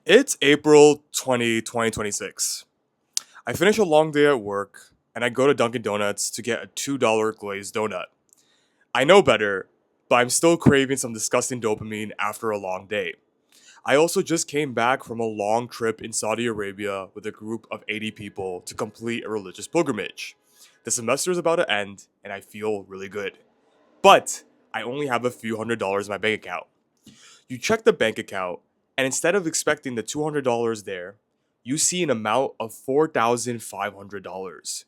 It's April 2026. I finish a long day at work and I go to Dunkin' Donuts to get a $2 glazed donut. I know better, but I'm still craving some disgusting dopamine after a long day. I also just came back from a long trip in Saudi Arabia with a group of 80 people to complete a religious pilgrimage. The semester is about to end and I feel really good. But I only have a few $100s in my bank account. You check the bank account, and instead of expecting the $200 there, you see an amount of $4,500.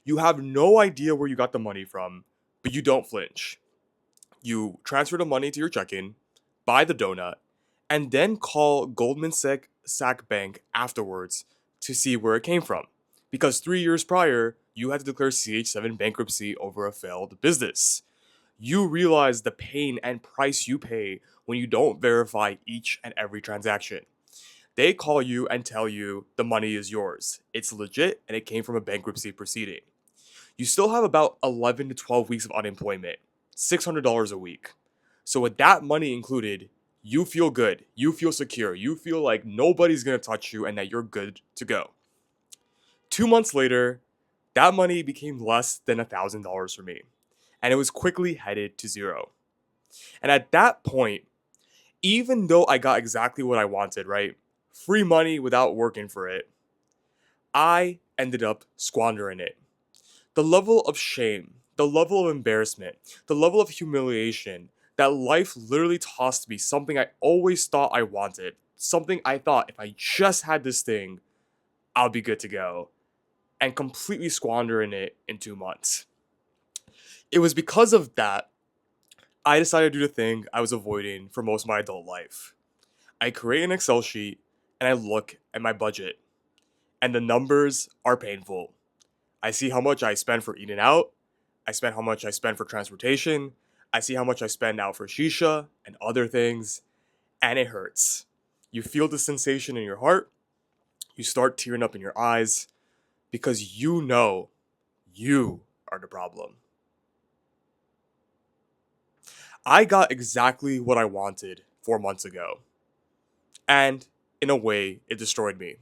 You have no idea where you got the money from, but you don't flinch. You transfer the money to your checking, buy the donut, and then call Goldman Sachs Bank afterwards to see where it came from. Because 3 years prior, you had to declare CH7 bankruptcy over a failed business. You realize the pain and price you pay when you don't verify each and every transaction. They call you and tell you the money is yours. It's legit and it came from a bankruptcy proceeding. You still have about 11 to 12 weeks of unemployment, $600 a week. So, with that money included, you feel good, you feel secure, you feel like nobody's gonna touch you and that you're good to go. 2 months later, that money became less than $1,000 for me, and it was quickly headed to zero. And at that point, even though I got exactly what I wanted, right? Free money without working for it, I ended up squandering it. The level of shame, the level of embarrassment, the level of humiliation that life literally tossed me something I always thought I wanted, something I thought if I just had this thing, I'll be good to go, and completely squandering it in 2 months. It was because of that I decided to do the thing I was avoiding for most of my adult life. I create an Excel sheet and I look at my budget, and the numbers are painful. I see how much I spend for eating out, I spend how much I spend for transportation, I see how much I spend out for shisha and other things, and it hurts. You feel the sensation in your heart, you start tearing up in your eyes because you know you are the problem. I got exactly what I wanted 4 months ago, and in a way, it destroyed me.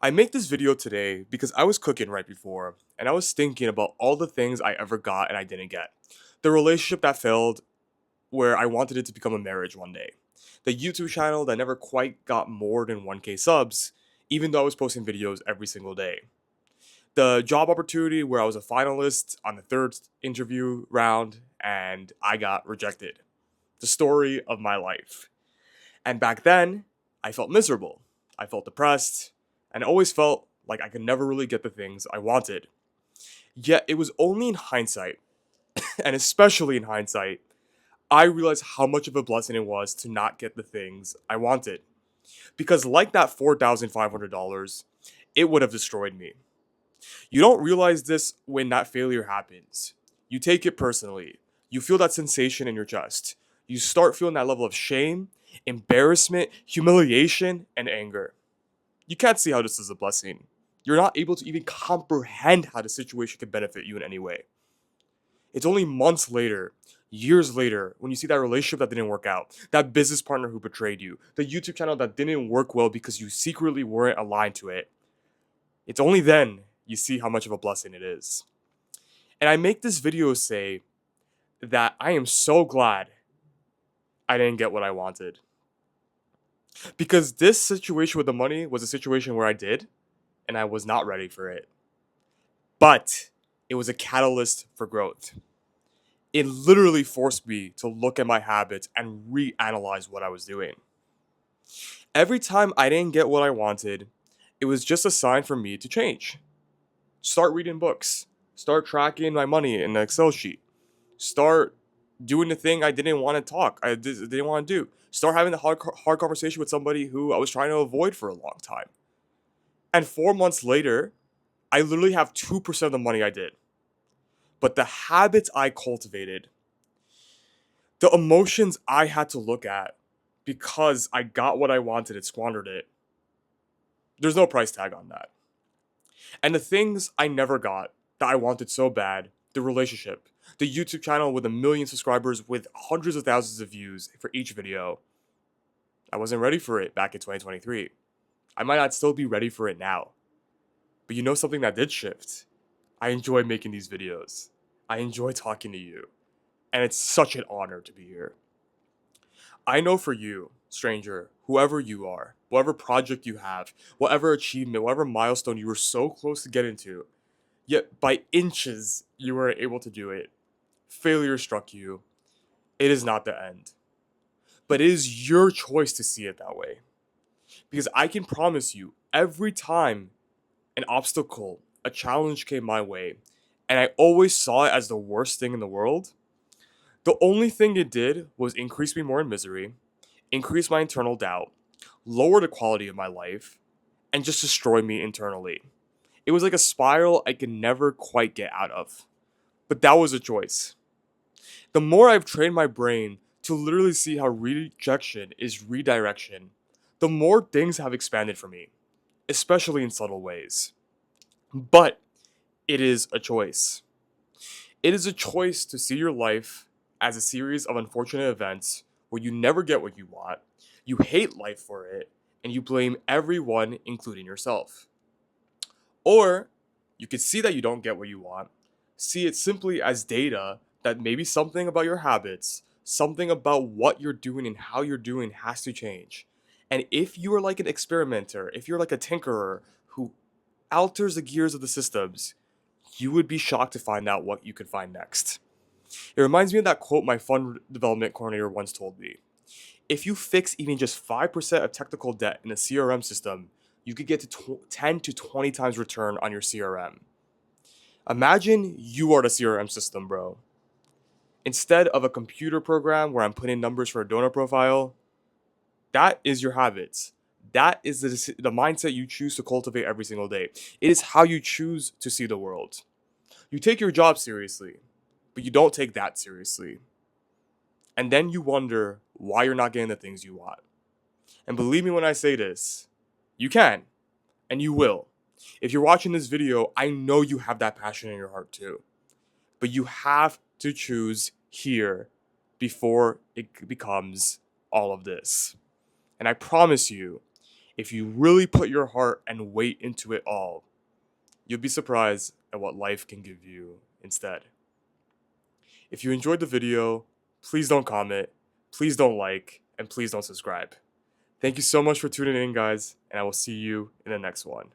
I make this video today because I was cooking right before and I was thinking about all the things I ever got and I didn't get. The relationship that failed where I wanted it to become a marriage one day. The YouTube channel that never quite got more than 1K subs, even though I was posting videos every single day. The job opportunity where I was a finalist on the third interview round and I got rejected. The story of my life. And back then, I felt miserable. I felt depressed, and I always felt like I could never really get the things I wanted. Yet it was only in hindsight, and especially in hindsight, I realized how much of a blessing it was to not get the things I wanted. Because, like that $4,500, it would have destroyed me. You don't realize this when that failure happens. You take it personally. You feel that sensation in your chest. You start feeling that level of shame, embarrassment, humiliation, and anger. You can't see how this is a blessing. You're not able to even comprehend how the situation could benefit you in any way. It's only months later, years later, when you see that relationship that didn't work out, that business partner who betrayed you, the YouTube channel that didn't work well because you secretly weren't aligned to it. It's only then you see how much of a blessing it is. And I make this video say that I am so glad I didn't get what I wanted. Because this situation with the money was a situation where I did, and I was not ready for it. But it was a catalyst for growth. It literally forced me to look at my habits and reanalyze what I was doing. Every time I didn't get what I wanted, it was just a sign for me to change. Start reading books. Start tracking my money in the Excel sheet. Start doing the thing I didn't want to talk. Didn't want to do. Start having the hard conversation with somebody who I was trying to avoid for a long time. And 4 months later, I literally have 2% of the money I did. But the habits I cultivated, the emotions I had to look at because I got what I wanted and squandered it, there's no price tag on that. And the things I never got that I wanted so bad, the relationship, the YouTube channel with 1 million subscribers with hundreds of thousands of views for each video, I wasn't ready for it back in 2023. I might not still be ready for it now. But you know something that did shift? I enjoy making these videos. I enjoy talking to you. And it's such an honor to be here. I know for you, stranger, whoever you are, whatever project you have, whatever achievement, whatever milestone you were so close to getting to, yet by inches you were able to do it. Failure struck you. It is not the end. But it is your choice to see it that way. Because I can promise you, every time an obstacle, a challenge came my way, and I always saw it as the worst thing in the world, the only thing it did was increase me more in misery, increase my internal doubt, lower the quality of my life, and just destroy me internally. It was like a spiral I could never quite get out of. But that was a choice. The more I've trained my brain to literally see how rejection is redirection, the more things have expanded for me, especially in subtle ways. But it is a choice. It is a choice to see your life as a series of unfortunate events where you never get what you want, you hate life for it, and you blame everyone, including yourself. Or you could see that you don't get what you want, see it simply as data that maybe something about your habits, something about what you're doing and how you're doing has to change. And if you are like an experimenter, if you're like a tinkerer who alters the gears of the systems, you would be shocked to find out what you could find next. It reminds me of that quote my fund development coordinator once told me. If you fix even just 5% of technical debt in a CRM system, you could get to 10 to 20 times return on your CRM. Imagine you are the CRM system, bro. Instead of a computer program where I'm putting numbers for a donor profile, that is your habits. That is the mindset you choose to cultivate every single day. It is how you choose to see the world. You take your job seriously, but you don't take that seriously. And then you wonder why you're not getting the things you want. And believe me when I say this, you can, and you will. If you're watching this video, I know you have that passion in your heart too. But you have to choose here before it becomes all of this. And I promise you, if you really put your heart and weight into it all, you'll be surprised at what life can give you instead. If you enjoyed the video, please don't comment, please don't like, and please don't subscribe. Thank you so much for tuning in, guys, and I will see you in the next one.